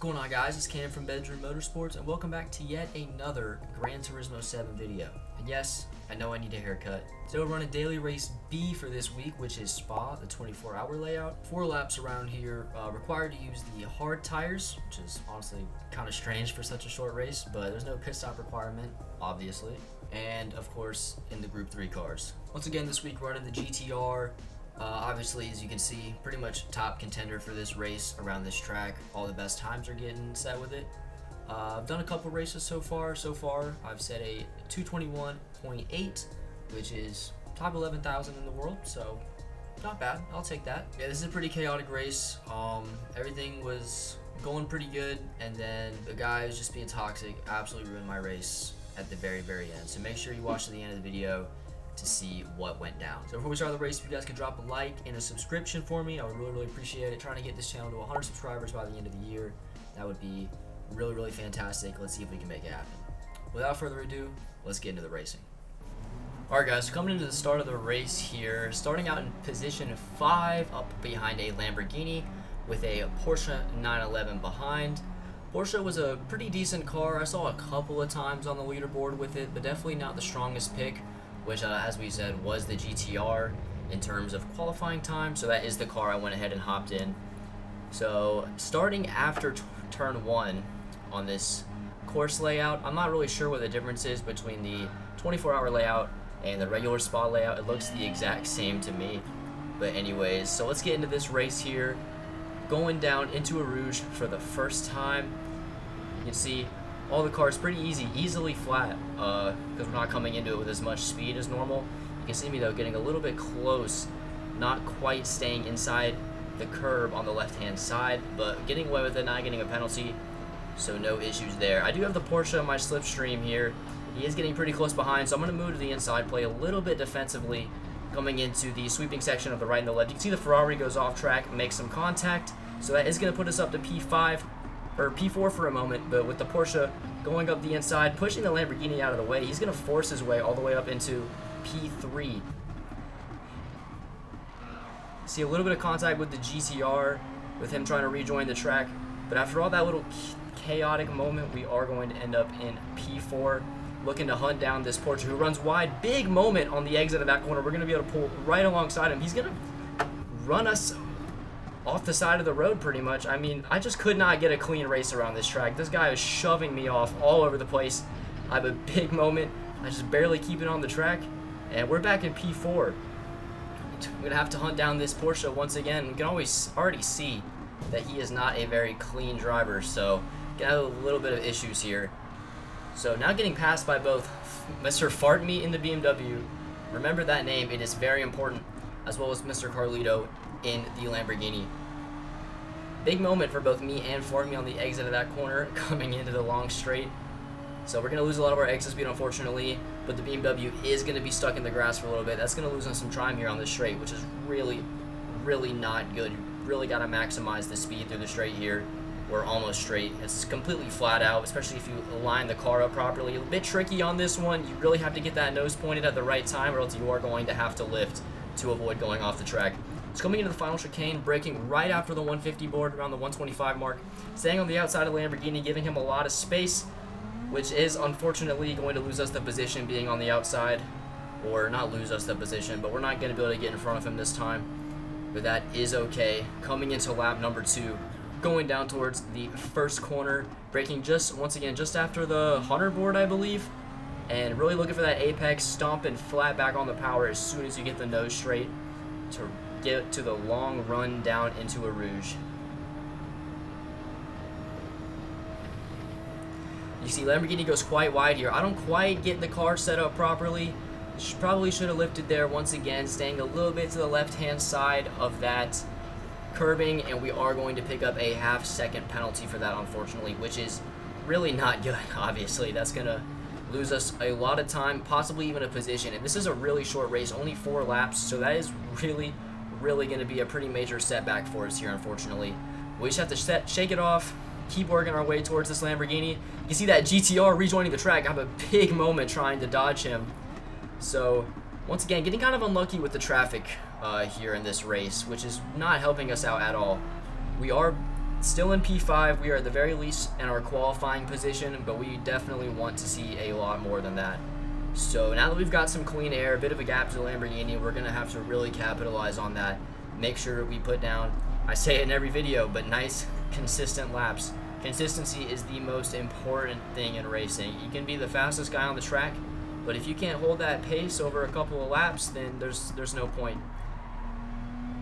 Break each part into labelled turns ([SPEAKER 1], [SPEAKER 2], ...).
[SPEAKER 1] going on, guys? It's Cam from Bedroom Motorsports, and welcome back to yet another Gran Turismo 7 video. And yes, I know I need a haircut. So we're running daily race B for this week, which is Spa, the 24-hour layout. 4 laps around here, required to use the hard tires, which is honestly kind of strange for such a short race, but there's no pit stop requirement, obviously. And of course, in the Group 3 cars. Once again, this week running the GTR. Obviously, as you can see, pretty much top contender for this race around this track. All the best times are getting set with it. I've done a couple races so far. I've set a 221.8, which is top 11,000 in the world, so not bad. I'll take that. Yeah, this is a pretty chaotic race. Everything was going pretty good, and then the guy was just being toxic, absolutely ruined my race at the very end. So make sure you watch to the end of the video to see what went down. So before we start the race, if you guys could drop a like and a subscription for me, I would really appreciate it. Trying to get this channel to 100 subscribers by the end of the year. That would be really fantastic. Let's see if we can make it happen. Without further ado, let's get into the racing. Alright guys, so coming into the start of the race here, starting out in position 5 up behind a Lamborghini with a Porsche 911 behind. Porsche was a pretty decent car. I saw a couple of times on the leaderboard with it, but definitely not the strongest pick, which as we said was the GTR in terms of qualifying time, so that is the car I went ahead and hopped in. So starting after turn 1 on this course layout, I'm not really sure what the difference is between the 24-hour layout and the regular Spa layout. It looks the exact same to me, but anyways, so let's get into this race here. Going down into a Rouge for the first time. You can see all the cars pretty easily flat, because we're not coming into it with as much speed as normal. You can see me though getting a little bit close, not quite staying inside the curb on the left hand side, but getting away with it, not getting a penalty, so no issues there. I do have the Porsche on my slipstream here. He is getting pretty close behind, so I'm going to move to the inside, play a little bit defensively coming into the sweeping section of the right and the left. You can see the Ferrari goes off track, makes some contact, so that is going to put us up to P5 or P4 for a moment, but with the Porsche going up the inside, pushing the Lamborghini out of the way, he's going to force his way all the way up into P3. See a little bit of contact with the GTR, with him trying to rejoin the track, but after all that little chaotic moment, we are going to end up in P4, looking to hunt down this Porsche who runs wide. Big moment on the exit of that corner. We're going to be able to pull right alongside him. He's going to run us off the side of the road pretty much. I mean, I just could not get a clean race around this track. This guy is shoving me off all over the place. I have a big moment. I just barely keep it on the track, and we're back in P4. We're gonna have to hunt down this Porsche once again. We can already see that he is not a very clean driver, so gonna have a little bit of issues here. So now getting passed by both Mr. Fart Me in the BMW, remember that name, it is very important, as well as Mr. Carlito in the Lamborghini. Big moment for both me and Fart Me on the exit of that corner coming into the long straight. So we're going to lose a lot of our exit speed, unfortunately, but the BMW is going to be stuck in the grass for a little bit. That's going to lose us some time here on the straight, which is really not good. You really got to maximize the speed through the straight here. We're almost straight. It's completely flat out, especially if you line the car up properly. A bit tricky on this one. You really have to get that nose pointed at the right time, or else you are going to have to lift to avoid going off the track. It's coming into the final chicane, braking right after the 150 board, around the 125 mark. Staying on the outside of the Lamborghini, giving him a lot of space, which is unfortunately going to lose us the position being on the outside. Or not lose us the position, but we're not going to be able to get in front of him this time. But that is okay. Coming into lap number 2, going down towards the first corner, braking once again just after the 100 board, I believe. And really looking for that apex, stomping flat back on the power as soon as you get the nose straight to get to the long run down into a Rouge. You see Lamborghini goes quite wide here. I don't quite get the car set up properly. Probably should have lifted there once again, staying a little bit to the left-hand side of that curbing, and we are going to pick up a half-second penalty for that, unfortunately, which is really not good, obviously. That's going to lose us a lot of time, possibly even a position, and this is a really short race, only 4 laps, so that is really going to be a pretty major setback for us here, unfortunately. We just have to shake it off, keep working our way towards this Lamborghini. You can see that GTR rejoining the track. I have a big moment trying to dodge him. So once again, getting kind of unlucky with the traffic here in this race, which is not helping us out at all. We are Still in P5, we are at the very least in our qualifying position, but we definitely want to see a lot more than that. So now that we've got some clean air, a bit of a gap to the Lamborghini, we're going to have to really capitalize on that. Make sure we put down, I say it in every video, but nice, consistent laps. Consistency is the most important thing in racing. You can be the fastest guy on the track, but if you can't hold that pace over a couple of laps, then there's no point.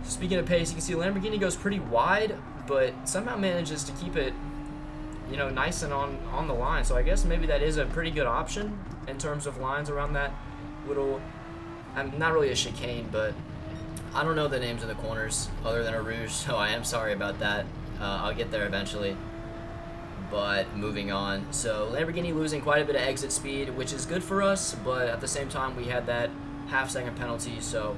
[SPEAKER 1] So speaking of pace, you can see Lamborghini goes pretty wide, but somehow manages to keep it, you know, nice and on the line. So I guess maybe that is a pretty good option in terms of lines around that little, not really a chicane, but I don't know the names of the corners other than a rouge, so I am sorry about that. I'll get there eventually. But moving on, so Lamborghini losing quite a bit of exit speed, which is good for us, but at the same time we had that half-second penalty, so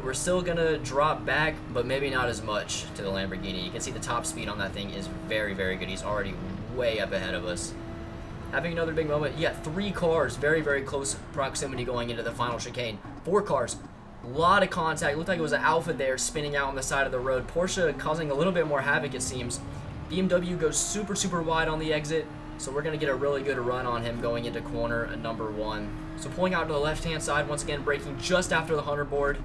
[SPEAKER 1] we're still gonna drop back, but maybe not as much to the Lamborghini. You can see the top speed on that thing is very, very good. He's already way up ahead of us. Having another big moment. You got 3 cars, very, very close proximity going into the final chicane. 4 cars, a lot of contact. It looked like it was an Alpha there spinning out on the side of the road. Porsche causing a little bit more havoc, it seems. BMW goes super, super wide on the exit, so we're going to get a really good run on him going into corner number 1. So pulling out to the left-hand side, once again braking just after the 100 board.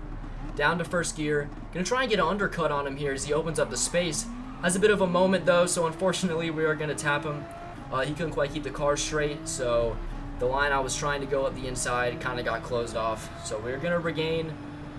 [SPEAKER 1] Down to first gear. Going to try and get an undercut on him here as he opens up the space. Has a bit of a moment though, so unfortunately we are going to tap him. He couldn't quite keep the car straight, so the line I was trying to go up the inside kind of got closed off. So we're going to regain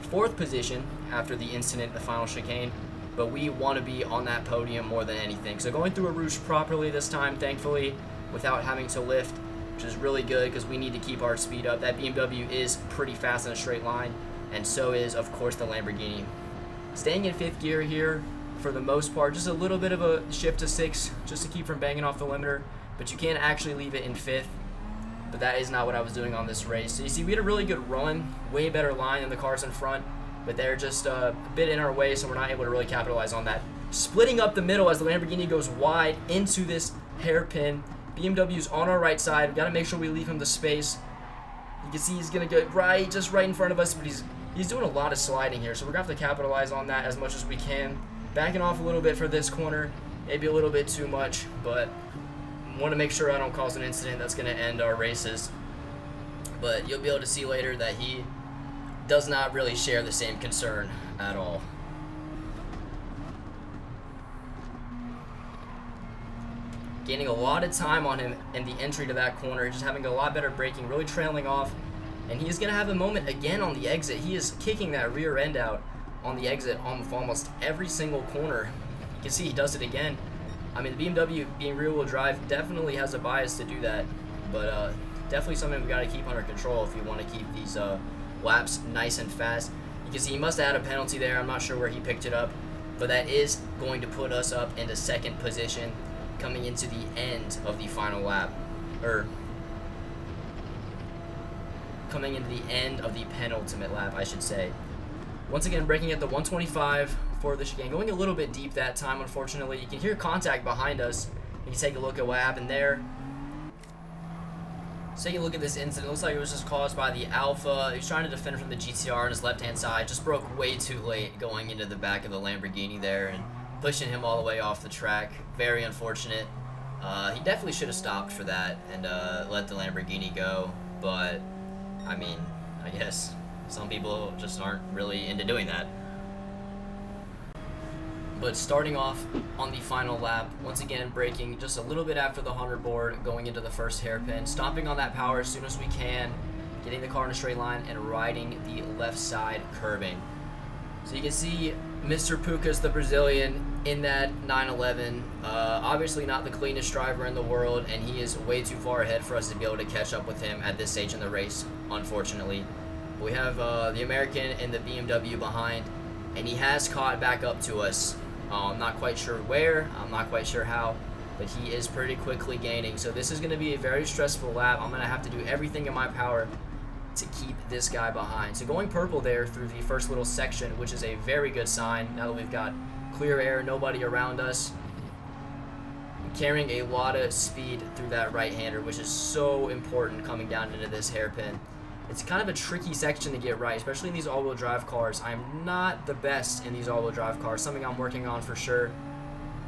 [SPEAKER 1] 4th position after the incident in the final chicane. But we want to be on that podium more than anything. So going through a rouge properly this time, thankfully, without having to lift, which is really good because we need to keep our speed up. That BMW is pretty fast in a straight line, and so is, of course, the Lamborghini. Staying in 5th gear here for the most part, just a little bit of a shift to 6 just to keep from banging off the limiter, but you can't actually leave it in 5th. But that is not what I was doing on this race. So you see, we had a really good run, way better line than the cars in front, but they're just a bit in our way, so we're not able to really capitalize on that. Splitting up the middle as the Lamborghini goes wide into this hairpin. BMW's on our right side. We've got to make sure we leave him the space. You can see he's going to go just right in front of us, but he's doing a lot of sliding here, so we're going to have to capitalize on that as much as we can. Backing off a little bit for this corner, maybe a little bit too much, but want to make sure I don't cause an incident that's going to end our races. But you'll be able to see later that he does not really share the same concern at all. Gaining a lot of time on him in the entry to that corner, just having a lot better braking, really trailing off, and he is going to have a moment again on the exit. He is kicking that rear end out on the exit on almost every single corner. You can see he does it again. I mean, the BMW being rear-wheel drive definitely has a bias to do that, but definitely something we got to keep under control if we want to keep these laps nice and fast. You can see he must have had a penalty there. I'm not sure where he picked it up, but that is going to put us up into 2nd position coming into the end of the final lap, or coming into the end of the penultimate lap, I should say. Once again, braking at the 125 for the chicane, going a little bit deep that time, unfortunately. You can hear contact behind us. You can take a look at what happened there. So taking a look at this incident, it looks like it was just caused by the Alpha. He was trying to defend from the GTR on his left-hand side, just broke way too late going into the back of the Lamborghini there and pushing him all the way off the track. Very unfortunate. He definitely should have stopped for that and let the Lamborghini go, but I mean, I guess some people just aren't really into doing that. But starting off on the final lap, once again braking just a little bit after the 100 board, going into the first hairpin, stomping on that power as soon as we can, getting the car in a straight line, and riding the left side curbing. So you can see Mr. Pucas, the Brazilian, in that 911. Obviously not the cleanest driver in the world, and he is way too far ahead for us to be able to catch up with him at this stage in the race, unfortunately. We have the American and the BMW behind, and he has caught back up to us. I'm not quite sure where, I'm not quite sure how, but he is pretty quickly gaining. So this is going to be a very stressful lap. I'm going to have to do everything in my power to keep this guy behind. So going purple there through the first little section, which is a very good sign now that we've got clear air, nobody around us. Carrying a lot of speed through that right-hander, which is so important coming down into this hairpin. It's kind of a tricky section to get right, especially in these all-wheel drive cars. I'm not the best in these all-wheel drive cars, something I'm working on for sure.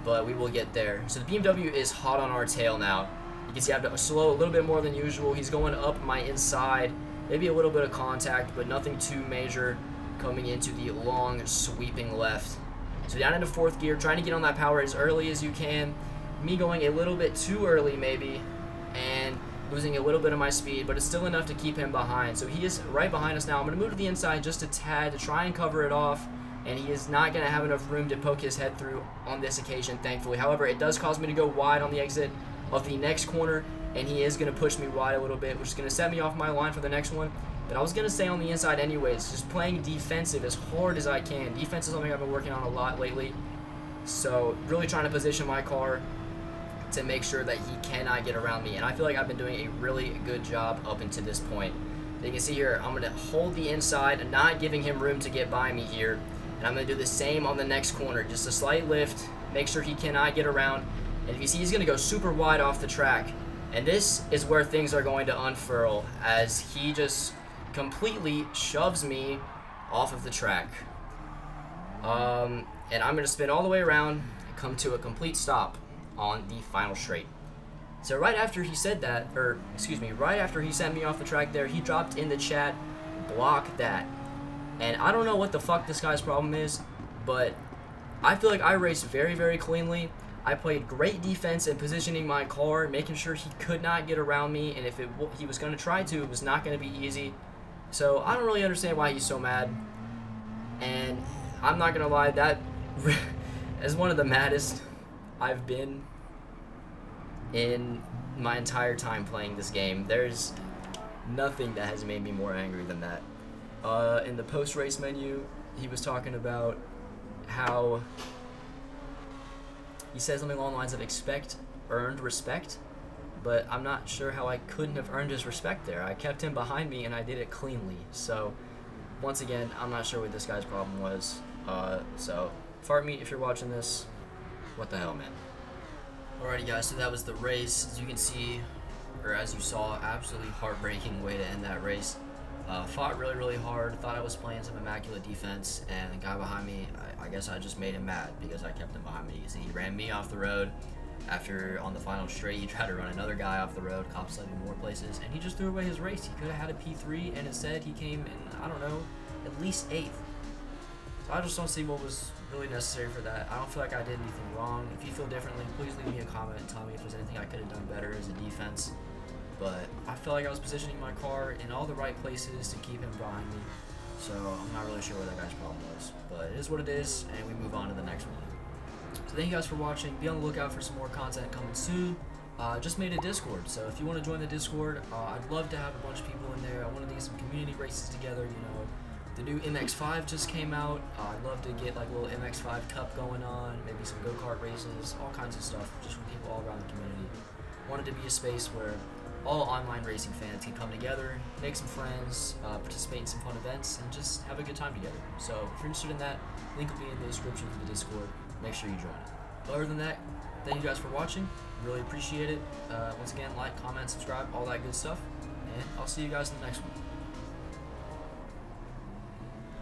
[SPEAKER 1] but we will get there. So the BMW is hot on our tail now. You can see I have to slow a little bit more than usual. He's going up my inside, maybe a little bit of contact, but nothing too major coming into the long sweeping left. So down into 4th gear, trying to get on that power as early as you can. Me going a little bit too early maybe, and losing a little bit of my speed, but it's still enough to keep him behind. So he is right behind us now. I'm going to move to the inside just a tad to try and cover it off, and he is not going to have enough room to poke his head through on this occasion, thankfully. However, it does cause me to go wide on the exit of the next corner, and he is going to push me wide a little bit, which is going to set me off my line for the next one. But I was going to stay on the inside anyways, just playing defensive as hard as I can. Defense is something I've been working on a lot lately, so really trying to position my car to make sure that he cannot get around me. And I feel like I've been doing a really good job up until this point. You can see here, I'm going to hold the inside and not giving him room to get by me here. And I'm going to do the same on the next corner. Just a slight lift, make sure he cannot get around. And if you see, he's going to go super wide off the track. And this is where things are going to unfurl, as he just completely shoves me off of the track. And I'm going to spin all the way around and come to a complete stop on the final straight. So right after he said that, or excuse me, right after he sent me off the track there, he dropped in the chat, block that. And I don't know what the fuck this guy's problem is, but I feel like I raced very, very cleanly. I played great defense in positioning my car, making sure he could not get around me, and if he was going to try to, it was not going to be easy. So I don't really understand why he's so mad. And I'm not going to lie, that is one of the maddest I've been in my entire time playing this game. There's nothing that has made me more angry than that. In the post-race menu, he was talking about how he said something along the lines of expect earned respect, but I'm not sure how I couldn't have earned his respect there. I kept him behind me and I did it cleanly. So once again, I'm not sure what this guy's problem was. So fart meat, if you're watching this, what the hell, man. Alrighty guys, so that was the race. As you can see, or as you saw, absolutely heartbreaking way to end that race. Fought really, really hard. Thought I was playing some immaculate defense, and the guy behind me, I guess I just made him mad because I kept him behind me. You see, he ran me off the road. After, on the final straight, he tried to run another guy off the road, cop slightly more places, and he just threw away his race. He could have had a P3, and instead he came in, I don't know, at least 8th. So I just don't see what was really necessary for that. I don't feel like I did anything wrong. If you feel differently, please leave me a comment and tell me if there's anything I could have done better as a defense. But I felt like I was positioning my car in all the right places to keep him behind me. So I'm not really sure what that guy's problem was. But it is what it is, and we move on to the next one. So thank you guys for watching. Be on the lookout for some more content coming soon. Just made a Discord, so if you want to join the Discord, I'd love to have a bunch of people in there. I want to get some community races together, you know. The new MX-5 just came out. I'd love to get like a little MX-5 Cup going on, maybe some go-kart races, all kinds of stuff, just from people all around the community. Wanted to be a space where all online racing fans can come together, make some friends, participate in some fun events, and just have a good time together. So if you're interested in that, link will be in the description for the Discord. Make sure you join it. But other than that, thank you guys for watching. Really appreciate it. Once again, like, comment, subscribe, all that good stuff. And I'll see you guys in the next one.